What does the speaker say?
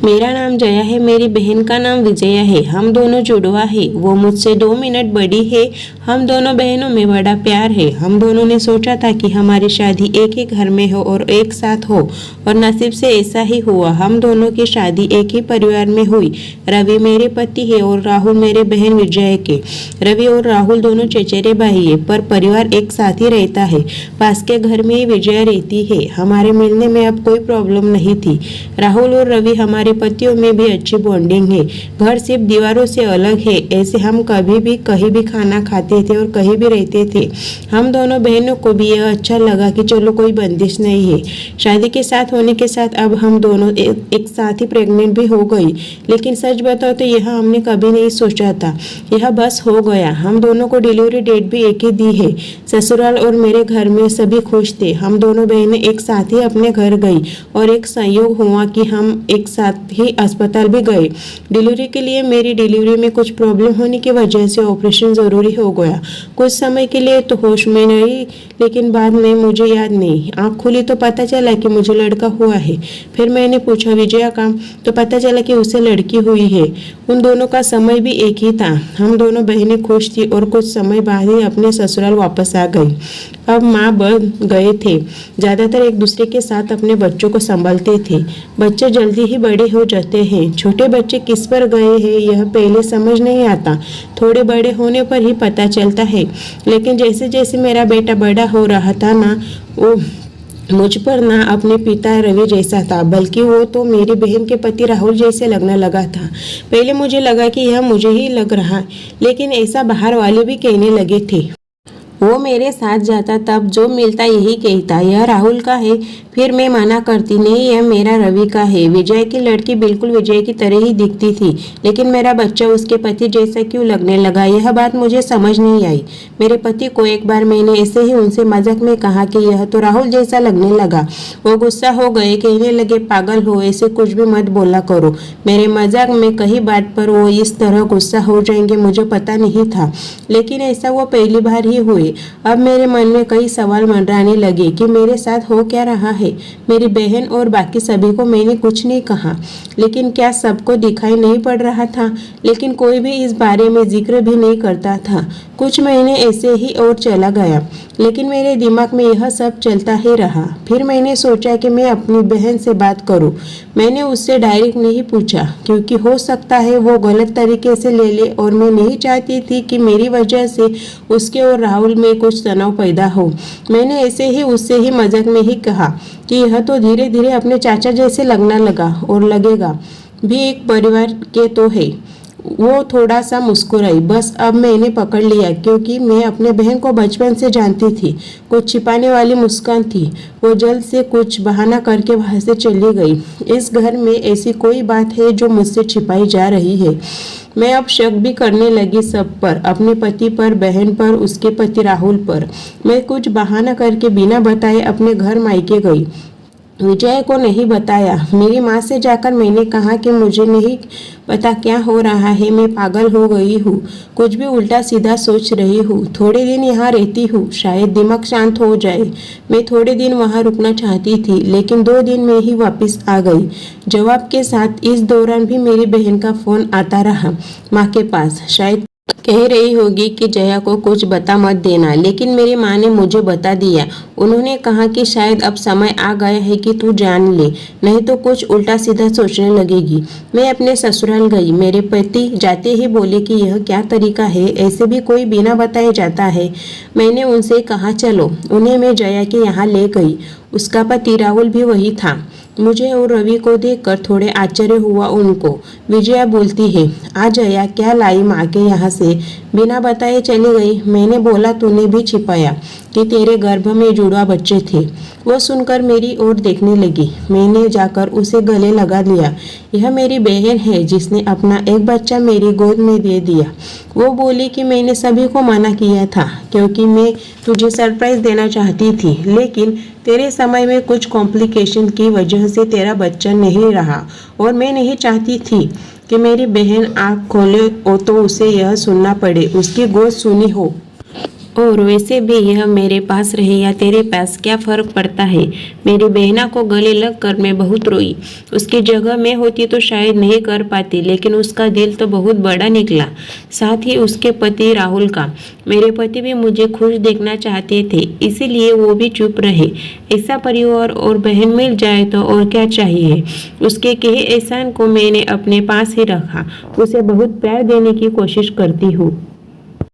मेरा नाम जया है, मेरी बहन का नाम विजया है। हम दोनों जुड़वा है। वो मुझसे 2 मिनट बड़ी है। हम दोनों बहनों में बड़ा प्यार है। हम दोनों ने सोचा था कि हमारी शादी एक ही घर में हो और एक साथ हो, और नसीब से ऐसा ही हुआ। हम दोनों की शादी एक ही परिवार में हुई। रवि मेरे पति है और राहुल मेरे बहन विजय के। रवि और राहुल दोनों चचेरे भाई है, पर परिवार एक साथ ही रहता है। पास के घर में ही विजय रहती है। हमारे मिलने में अब कोई प्रॉब्लम नहीं थी। राहुल और रवि हमारे पतियों में भी अच्छी बॉन्डिंग है। घर सिर्फ दीवारों से अलग है। ऐसे हम कभी भी कहीं भी खाना खाते थे और कहीं भी रहते थे। हम दोनों बहनों को भी यह अच्छा लगा कि चलो कोई बंदिश नहीं है। शादी के साथ होने के साथ अब हम दोनों एक साथ ही प्रेग्नेंट भी हो गई। लेकिन सच बताओ तो यह हमने कभी नहीं सोचा था। यह बस हो गया। हम दोनों को डिलीवरी डेट भी एक ही दी है। ससुराल और मेरे घर में सभी खुश थे। हम दोनों बहनें एक साथ ही अपने घर गई और एक संयोग हुआ कि हम एक साथ ही अस्पताल भी गए। डिलीवरी के लिए मेरी डिलीवरी में कुछ प्रॉब्लम होने की वजह से ऑपरेशन जरूरी हो गया। कुछ समय के लिए तो होश में नहीं, लेकिन बाद में मुझे याद नहीं। आँख खुली तो पता चला कि मुझे लड़का हुआ है। फिर मैंने पूछा विजया का, तो पता चला कि उसे लड़की हुई है। उन दोनों का समय भी एक ही था। हम दोनों बहनें खुश थी और कुछ समय बाद ही अपने ससुराल वापस आ गई। अब माँ बन गए थे। ज़्यादातर एक दूसरे के साथ अपने बच्चों को संभालते थे। बच्चे जल्दी ही बड़े हो जाते हैं। छोटे बच्चे किस पर गए हैं यह पहले समझ नहीं आता। थोड़े बड़े होने पर ही पता चलता है। लेकिन जैसे जैसे मेरा बेटा बड़ा हो रहा था ना, वो मुझ पर ना अपने पिता रवि जैसा था, बल्कि वो तो मेरी बहन के पति राहुल जैसे लगने लगा था। पहले मुझे लगा कि यह मुझे ही लग रहा है, लेकिन ऐसा बाहर वाले भी कहने लगे थे। वो मेरे साथ जाता तब जो मिलता यही कहता, यह राहुल का है। फिर मैं मना करती, नहीं यह मेरा रवि का है। विजय की लड़की बिल्कुल विजय की तरह ही दिखती थी, लेकिन मेरा बच्चा उसके पति जैसा क्यों लगने लगा, यह बात मुझे समझ नहीं आई। मेरे पति को एक बार मैंने ऐसे ही उनसे मजाक में कहा कि यह तो राहुल जैसा लगने लगा। वो गुस्सा हो गए, कहने लगे पागल हो, ऐसे कुछ भी मत बोला करो। मेरे मजाक में कही बात पर वो इस तरह गुस्सा हो जाएंगे मुझे पता नहीं था, लेकिन ऐसा वो पहली बार ही हुए। अब मेरे मन में कई सवाल मंडराने लगे कि मेरे साथ हो क्या रहा है। मेरी बहन और बाकी सभी को मैंने कुछ नहीं कहा, लेकिन क्या सबको दिखाई नहीं पड़ रहा था। लेकिन कोई भी इस बारे में जिक्र भी नहीं करता था। कुछ महीने ऐसे ही और चला गया, लेकिन मेरे दिमाग में यह सब चलता ही रहा। फिर मैंने सोचा कि मैं अपनी बहन से बात करूं। मैंने उससे डायरेक्ट नहीं पूछा, क्योंकि हो सकता है वो गलत तरीके से ले ले, और मैं नहीं चाहती थी कि मेरी वजह से उसके और राहुल में कुछ तनाव पैदा हो। मैंने ऐसे ही उससे ही मजाक में ही कहा कि यह तो धीरे धीरे अपने चाचा जैसे लगने लगा और लगेगा भी, एक परिवार के तो है। वो थोड़ा सा मुस्कुराई। बस अब मैंने पकड़ लिया, क्योंकि मैं अपने बहन को बचपन से जानती थी। कुछ छिपाने वाली मुस्कान थी। वो जल्द से कुछ बहाना करके वहां से चली गई। इस घर में ऐसी कोई बात है जो मुझसे छिपाई जा रही है। मैं अब शक भी करने लगी सब पर, अपने पति पर, बहन पर, उसके पति राहुल पर। मैं कुछ बहाना करके बिना बताए अपने घर मायके गई। विजय को नहीं बताया। मेरी माँ से जाकर मैंने कहा कि मुझे नहीं पता क्या हो रहा है, मैं पागल हो गई हूँ, कुछ भी उल्टा सीधा सोच रही हूँ। थोड़े दिन यहाँ रहती हूँ, शायद दिमाग शांत हो जाए। मैं थोड़े दिन वहाँ रुकना चाहती थी, लेकिन 2 दिन में ही वापस आ गई, जवाब के साथ। इस दौरान भी मेरी बहन का फोन आता रहा माँ के पास। शायद कह रही होगी कि जया को कुछ बता मत देना, लेकिन मेरी माँ ने मुझे बता दिया। उन्होंने कहा कि शायद अब समय आ गया है कि तू जान ले, नहीं तो कुछ उल्टा सीधा सोचने लगेगी। मैं अपने ससुराल गई। मेरे पति जाते ही बोले कि यह क्या तरीका है, ऐसे भी कोई बिना बताए जाता है। मैंने उनसे कहा चलो। उन्हें मैं जया के यहाँ ले गई। उसका पति राहुल भी वही था। मुझे और रवि को देखकर थोड़े आश्चर्य हुआ उनको। विजया बोलती है, आ जया, क्या लाई माँ के यहाँ से, बिना बताए चली गई। मैंने बोला तूने भी छिपाया कि तेरे गर्भ में जुड़वा बच्चे थे। वो सुनकर मेरी ओर देखने लगी। मैंने जाकर उसे गले लगा लिया। यह मेरी बहन है जिसने अपना एक बच्चा मेरी गोद में दे दिया। वो बोली कि मैंने सभी को मना किया था, क्योंकि मैं तुझे सरप्राइज देना चाहती थी, लेकिन तेरे समय में कुछ कॉम्प्लिकेशन की वजह से तेरा बच्चा नहीं रहा, और मैं नहीं चाहती थी कि मेरी बहन आँख खोले तो उसे यह सुनना पड़े, उसकी गोद सुनी हो। और वैसे भी यह मेरे पास रहे या तेरे पास क्या फर्क पड़ता है। मेरी बहना को गले लग कर मैं बहुत रोई। उसकी जगह मैं होती तो शायद नहीं कर पाती, लेकिन उसका दिल तो बहुत बड़ा निकला, साथ ही उसके पति राहुल का। मेरे पति भी मुझे खुश देखना चाहते थे, इसीलिए वो भी चुप रहे। ऐसा परिवार और बहन मिल जाए तो और क्या चाहिए। उसके कहे एहसान को मैंने अपने पास ही रखा। उसे बहुत प्यार देने की कोशिश करती हूँ।